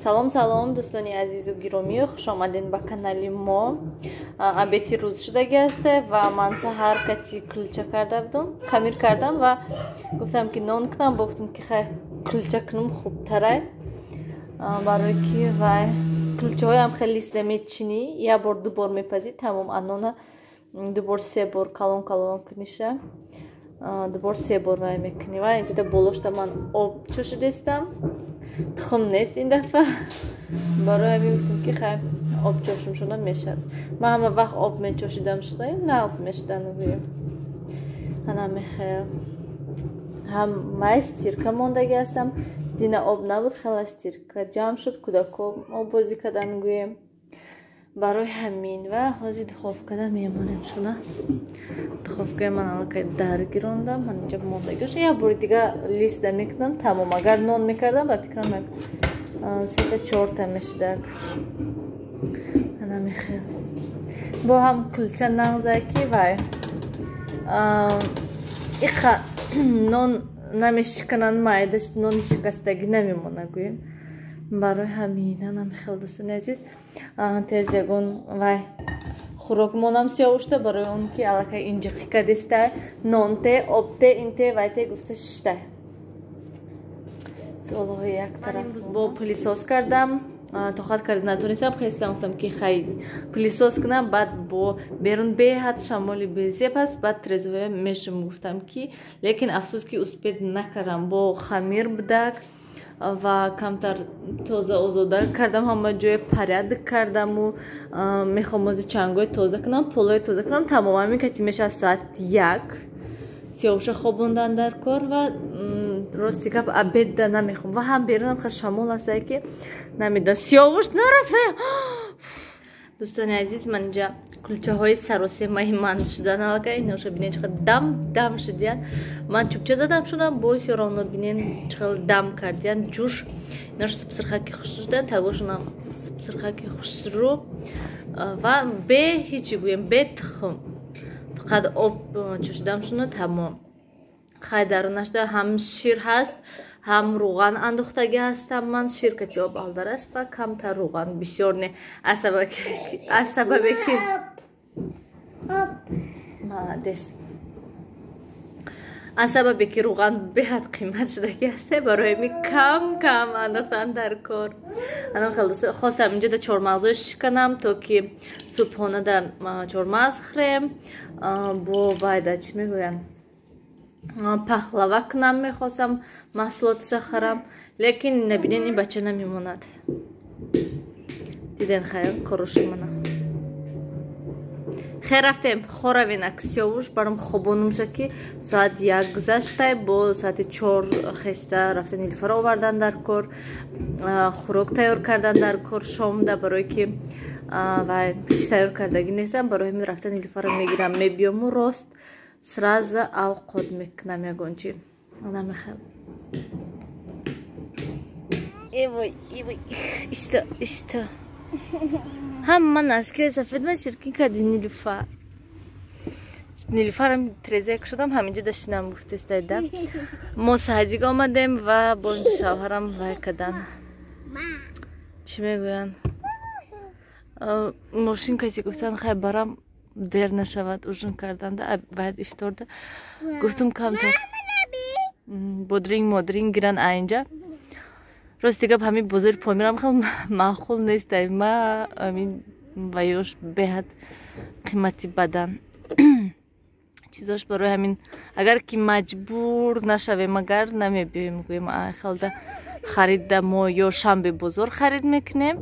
Салом салом дӯстони азизу гиромӣ, хушомадед ба канали мо. Абети рӯз шудаги аст ва ман саҳар кати кулча карда будам, хамир кардам ва гуфтам ки нон кунам, гуфтам ки хай кулча кунам хубтарай, барои ки вай кулчаҳоям хеле системаи чини як бор ду бор мепазӣ тамом анона ду бор се бор калон куниша ду бор се бор вай мекунӣ. Ва инҷода болошта ман об чӯшидистам, тухм нест ин дафъа, барои ҳамин гуфтам ки хай об чӯшим шуда мешавад. Ман ҳама вақт об мечӯшидам шуда нағз мешуда нагӯем ана мехел ҳам май стирка мондаги ҳастам, дина об набуд, хела стирка ҷамъ шуд, кӯдако об бозӣ кардан гӯем, барои ҳамин ва ҳозир духовкада мемонем шуда. Духовкаи ман аллакай дар гирондам, ман инҷа мондагиаш як бори дига листа мекунам тамом. Агар нон мекардам ба фикрам сета чорта мешудак ана мехел бо ҳам кулча нағза ки вай иха нон намешикананд, майдаш нони шикастагӣ намемона гӯем, барои ҳамин ана мехел дӯстони азиз тез ягон вай хӯрокмонам сиёвушта, барои он ки аллакай инҷиқӣ кадистай нонте обте инте вайте гуфта шиштай суолҳои як тараф. Имрӯз бо пилисос кардам, тоқат карда натонистам, хестам гуфтам ки хай пилисос кунам, баъд бо берун беҳад шамоли безеб аст, баъд трезоҳоя мешум гуфтам ки, лекин афсӯс ки успед накардам, бо хамир будак ва камтар тоза озода кардам, ҳама ҷоя порядок кардаму мехом ҳозир чангҳои тоза кунам, полои тоза кунам, тамом. Ҳамин кати мешавад соат 1 сиёвуша хобондан дар кор ва рости гап обедда намехом ва ҳам берунам ха шамол астае ки намедонам сиёвуш нарас ва дӯстони азиз ман инҷа кулчаҳои саросемаи ман шудан аллакай ноша бинед чақадр дам шудиянд. Ман чӯбча задам шудам, боис ёромно бинед чақадр дам кардиянд ҷӯш инош субсирхаки хуш шуданд, тагошонам субсирхаки хушрӯ ва бе ҳичи гӯем бе тухм фақат об чӯшидам шуда тамом. Хай дарунашда ҳам шир ҳаст, ҳам руған андохтагӣ ҳастам ман, шир кати об алдараш ва камтар руған, бисёр не аз сабабе ки маладес аз сабабе ки руған беҳад қимат шудаги ҳасте, барои ми кам андохтам дар кор. Анам хел дӯст хостам инҷода чормағзо шиканам, то ки субҳонада чормағз хӯрем, бо вайда чӣ мегӯянд пахлава кунам, мехостам маҳсулоташа харам, лекин набинен ин бача намемонад. Диден хайр короши мана хер рафтем хоравенак сиёвуш барам хобонумша ки соат 1 гузаштай, бо соати 4 хеста рафта нилуфара овардан дар кор, хӯрок тайёр кардан дар кор шомда, барое ки вай ҳич тайёр кардагӣ нестам, барои ҳамин рафта нилуфара мегирам мебиёму рост сразу авқот мекунам ягончи ана мехел эвой исто ҳама наскиёи сафедма чиркин кади нилуфарам трезак шудам, ҳаминҷа дашинам гуфтистайда мо саҳазига омадем ва бо инҷа шавҳарам вай кадан чӣ мегӯянд мошин каси гуфтан хай барам дер нашавад ужин карданда баъд ифторда гуфтам камтар бодринг модринг гиран аинҷа. Рости гап ҳамин бозори помирам хел маъқул нестай, ма ҳамин ваёш беҳад қимати бадан чизош, барои ҳамин агар ки маҷбур нашавем агар намебиёем гӯем хелда харида мо ё шанбе бозор харид мекунем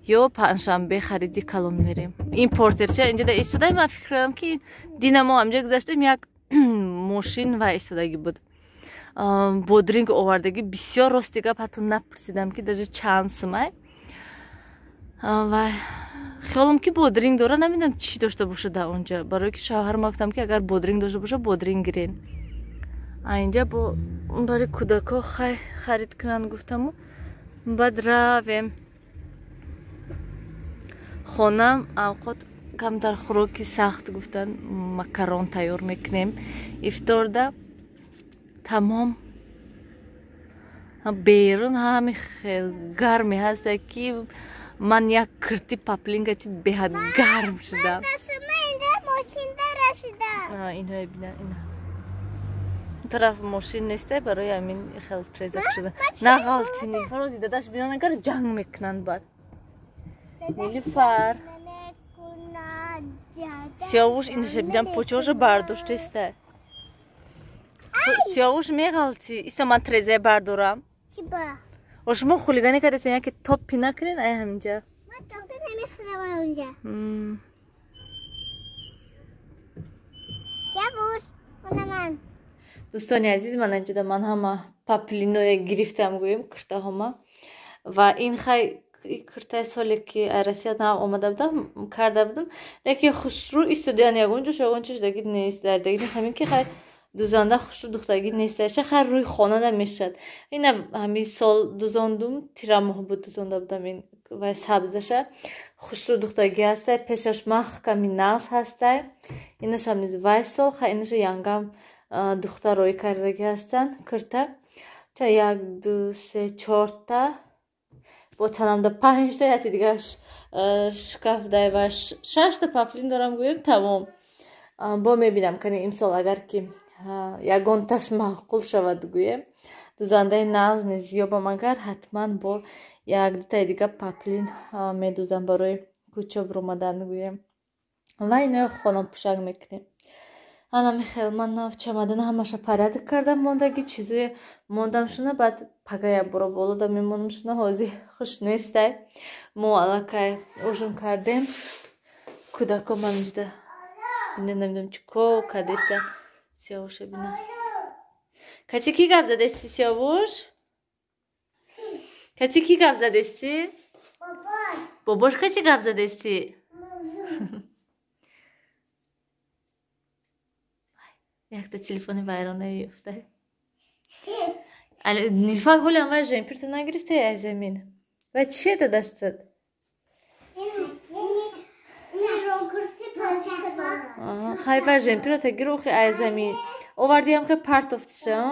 ё панҷшанбе хариди калон мерем. Ин портерча инҷода истода, ман фикр кардам ки дина мо ҳамҷа гузаштем як мошин ва истодагӣ буд бодринг овардагӣ бисёр, рости гап ҳатто напурсидам ки даже чанд сумай ва хиёлам ки бодринг дора, намедонам чӣ дошта бошад дар онҷа, барое ки шавҳарам гуфтам ки агар бодринг дошта боша бодринг гирен аинҷа бо барои кӯдако хай харид кунанд гуфтаму баъд равем хонам авқот камтар хӯроки сахт гуфтан макарон тайёр мекунем ифторда тамом بیرون همه خیلی گرمی هست که من یک کرتی پاپلینگتی بهت گرم شدم. من اینجا ماشین در رسیدم. اینو ببینن اینا. این طرف ماشین نیسته برای همین خیلی ترزک شده. نه غلطی نیلوفر رو دیده داشت بینن اگر جنگ میکنن بعد. نیلوفر سیاوش اینش بیدم پوچوش برداشته استه. سیاوش میغلطی ایستا من ترزه بردارم. چی با؟ و شما خولیگانی کردید که توپی نکنین ای همینجا. من توپی نمیخورم اونجا. سیاوش اون من. دوستانی عزیز من اینجا من همه پاپلینوی گرفتم گویم کرده همه و این خیلی کرده سالی که عرسیت هم آمده بودم کرده بودم لیکن خوشرو استودیان یگونجوش دگید نیست در دگید همین که خیلی دوزانده خوشرو دختگی نیست چه خیلی روی خانه نمیشد این همین سال دوزاندم تیرامه بود دوزانده بودم این و سبزشه خوشرو دختگی هسته پیشش مخ کمی ناز هسته اینش هم نیز وای سال خیلی اینش یانگم دختر روی کردگی هستن کرده چه یک دو سه چهارتا با تنم دا 5 تا یتی دیگه شکاف دای و 6 تا پاپلین دارم گویم تمام با میبینم کنی امسال اگر که یگانتش معقول شود گویم دوزنده ناز نیزیابم اگر حتما با یک دو تا دیگه پاپلین میدوزم برای کوچه برومدن گویم و اینو خانم پوشک میکنیم انا میخیل من چمدن همش پرد کردم موندگی چیزی موندم شونه بعد پگای برو بالا دا میمونم شونه حوزی خوش نیسته مو علاقه اوشون کردیم کودکو من جده اینه نمیدونم چکو کدیسته سیاوشه بینم کچی کی گفت زدستی سیاوش؟ کچی کی گفت زدستی؟ باباش کچی گفت زدستی؟ یک تا تلفن ویرانه یفته نیلوفر حالا انقدر ژمپرت نگرفته از زمین و چیه ده دستت؟ این روگرتی پلکه دارم خیلی بر ژمپرت گیرو خیلی از زمین آوردی هم که پرت افتشه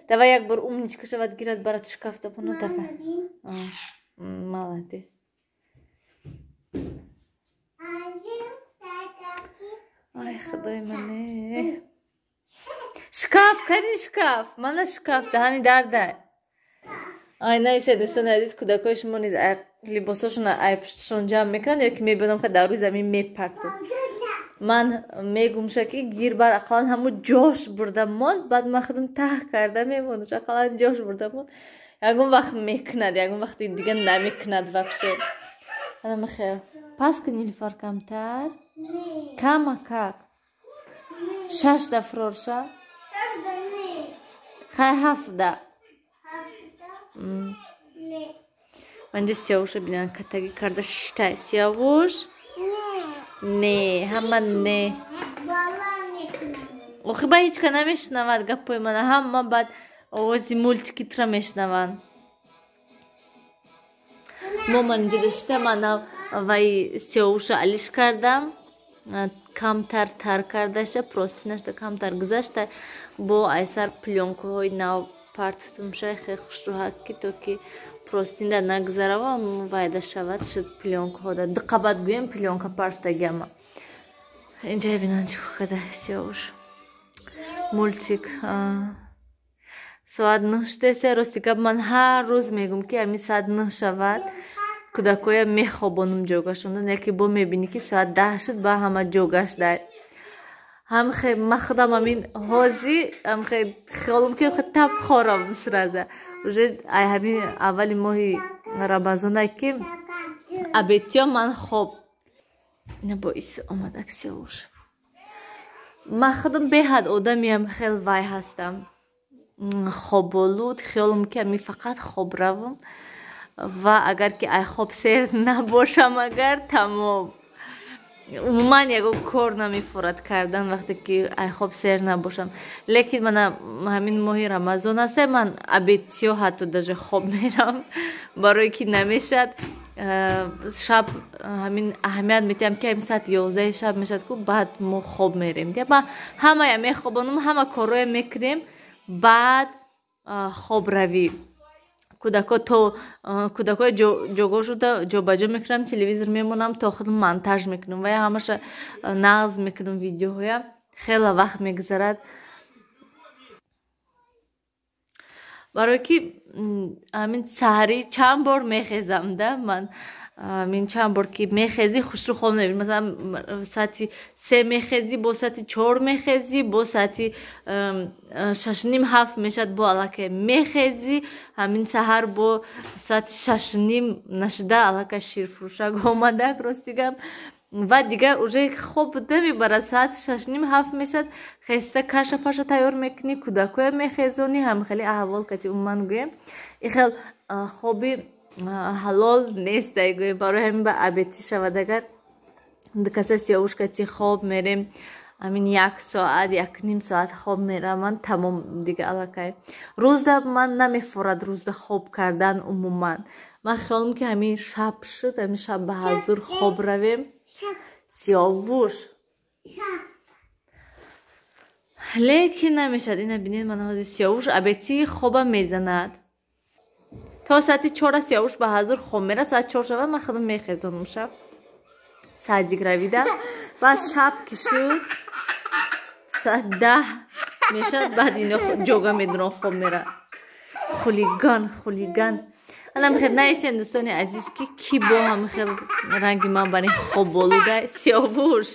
دوا یک بار اومنیچ که شود گیرد برات شکافته بانو دفعه مالدیس ای خدای منه شکاف کردی شکاف من شکاف دهانی درده ای نیسته دوستان عزیز کودکای شما نیز لباساشون ای پشتشون جمع میکنن یا که میبینم که در روی زمین میپرتن من میگم شکی گیر بر اقلان همو جوش بردم مال بعد من خودم ته کرده میمونم اقلان جوش بردم مال یکم وقت میکند یکم وقت دیگه نمیکند وپشه انا مخیر پس که نیلوفر کمتر کم کار 6 تا فرورشه 6 تا نه خیلی 7 تا نه bence Siyavush'a binen katagi kardeş işte Siyavuş ne hemen ne o chyba hiç kanamishnavat gapoy mana hamma bad ozi multiki tramishnavan moman jidishte mana vay Siyavuş'a alish kardam kamtar tar kardasha prostinashda kamtar gzashta bu aysar plyonkoy nav parttum shayxe xushruhaki toki простинда нагзарава вайда шавад шуд плёнкаҳода диққабат гӯем плёнка партагиама инҷа бинан чӣ када сиёвуш мультик соат 9 шудааст рости гап ман ҳар рӯз мегӯм ки ҳамин соат 9 шавад кӯдакоя мехобонум ҷогашондан яке бо мебинӣ ки соат 10 шуд ба ҳама ҷогашдай ҳамхе махудам ҳамин ҳози ҳамхе хиёлум ки таб хорам сраза уже ай ҳамин аввали моҳи рамазона ки абетиё ман хоб ина боиси омадак сиёвуш ман худам беҳад одамиам хел вай ҳастам хоболуд хиёлум ки ҳамин фақат хобравам ва агар ки ай хоб сер набошам агар тамом умуман ягон кор намефорад кардан вақте ки ай хоб сер набошам лекин мана ҳамин моҳи рамазон аста ман абетиё ҳатто даже хоб мерам барое ки намешад шаб ҳамин аҳамият метиҳам ки ҳамин соати 11 шаб мешад ку баъд мо хоб мерем ма ҳамая мехобонум ҳама корроя мекунем баъд хобравӣ кӯдакҳои ҷого шуда ҷобаҷо мекунам, телевизор мемонам, то худам монтаж мекунам ва ҳамаша нағз мекунам видеоҳоя. Хеле вақт мегузарад. барое ки ҳамин саҳарӣ чанд бор мехезам да ман ҳамин чанд бор ки мехезӣ хушрӯ хоб намебинӣ. Масалан соати 3 мехезӣ, бо соати 4 мехезӣ, бо соати 6:30-7 мешад, бо аллакай мехезӣ. ҳамин саҳар бо соати 6:30 нашуда аллакай ширфурӯшак омадак рости гап ва дигар уже хоб намебарад. Соати 6:30-7 мешад, хеста каша паша тайёр мекунӣ, кӯдакоя мехезонӣ. ҳам хеле аҳвол кати умуман гӯем ихел хоби ҳалол нест гӯем. барои ҳамин ба абети шавад. агар каса сиёвуш кати хоб мерем ҳамин 1 соат 1.5 соат хоб меравам, тамом дига аллакай. рӯзда ман намефорад рӯзда хоб кардан умуман. ман хиёлам ки ҳамин шаб шуд, ҳамин шаб ба ҳазур хоб равем. сиёвуш лекин намешад. ина бинед ман ҳозир сиёвуш абети хобам мезанад. то соати 4 сиёвуш ба ҳазур хоб мера. Соати 4 шавад ман худам мехезонам шаб садик равида. баъд шаб ки шуд соати 10 мешад, баъд ино ҷога медурам хоб мера. хулиган алам хел нависем дӯстони азиз ки бо ҳам хел ранги ман бари хоб болудай сиёвуш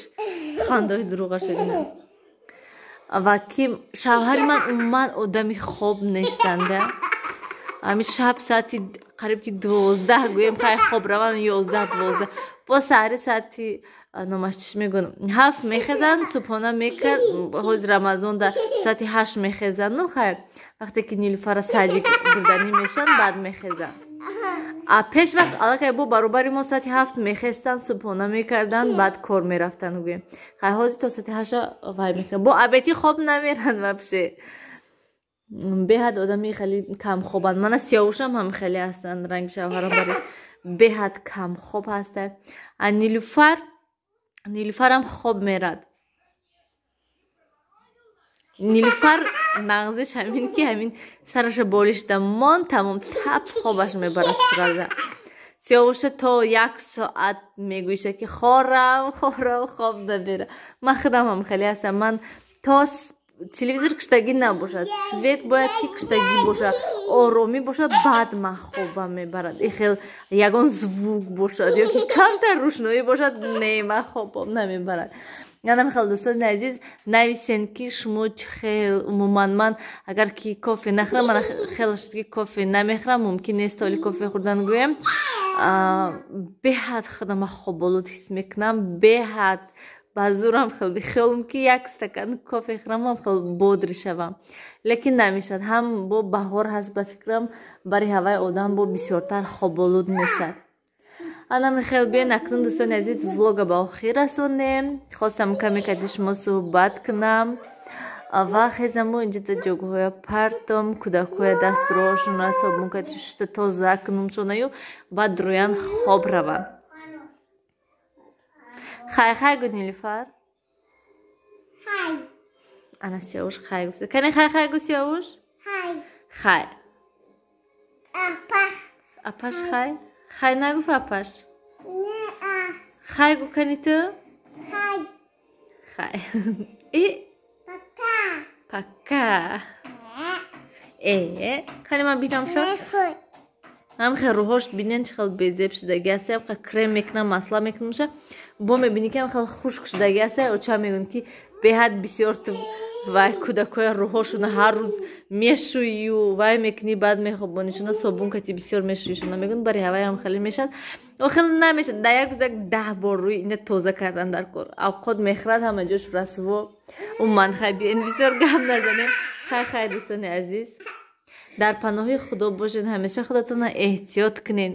хандаи дурӯға шудина. ва ки шавҳари ман умуман одами хоб нестанда. ҳамин шаб соати қариб ки 12 гӯем хай хоб равам 11-12 бо саҳари соати номаш чиш мегӯям 7 мехезанд. субҳона мекард. ҳозир рамазон да соати 8 мехезанд. ну хайр вақте ки нилуфара садик бурданӣ мешанд баъд мехезанд. пеш вақт аллакай бо баробари мо соати 7 мехестанд, субҳона мекарданд, баъд кор мерафтанд гӯем. хай ҳозир то соати 8 вай мекунанд. бо абети хоб намеранд вабше. беҳад одами хеле камхобанд. мана сиёвушам ҳам хеле ҳастанд. ранги шавҳарам бари беҳад камхоб ҳастанд. нилуфарам хоб мерад. нилуфар нағзиш ҳамин ки ҳамин сараша болишда мон тамом тап хобаш мебарад сураза. сиёвуша то 1 соат мегӯиша ки хорам хоб намера. ман худам ҳам хеле ҳастам. ман то телевизор киштагӣ набошад, свет бояд ки киштагӣ бошад, оромӣ бошад, баъд ман хобам мебарад. ихел ягон звук бошад ё ки камтар рӯшноӣ бошад, не ман хобам намебарад. янам хел дӯстони азиз нависен ки шумо чӣ хел умуман. ман агар ки кофе нахӯрам, ман хеле шуд ки кофе намехӯрам, мумкин нест ҳоли кофе хӯрдан гӯем. беҳад худама хоболуд ҳис мекунам. беҳад ба зурам хел бихёлам ки 1 стакан кофе хӯрам хел бодри шавам. лекин намешад. ҳам бо баҳор ҳаст ба фикрам бари ҳаваи одам бо бисёртар хоболуд мешад. анам хел биён акнун дӯстони азиз влога ба охир расонем. хостам каме кади шумо суҳбат кунам ва хезаму инҷода ҷогоҳоя партом, кӯдакҳоя дастурошона собун кади шута тоза кунумшонаю баъд рӯян хоб раванд. хай гӯ нилуфар. ана сиёвуш хай гӯ. кане хай гӯ сиёвуш. хай апаш хай нагуф апаш. хай гӯ кани ту. хай пака. кани ман бинам шо ҳам хел рӯҳош бинен чӣ хел безеб шудагӣ ҳаст. ҳам хел крем мекунам, масла мекунам ша бо мебинӣ ки ҳам хел хушк шудагӣ ҳаст. оча мегӯям ки беҳад бисёр ту вай кӯдакҳоя рӯҳошона ҳар рӯз мешӯю вай мекунӣ, баъд мехобонишона собун кати бисёр мешӯишона мегӯям бари ҳаваи ҳам хеле мешад. хеле намешад. дар як рӯзак 10 бор рӯи ина тоза кардан дар кор. авқот мехӯрад ҳама ҷош расво. умуман хай биён бисёр гап назанем. хай дӯстони азиз дар паноҳи худо бошед. ҳамеша худатонро эҳтиёт кунед.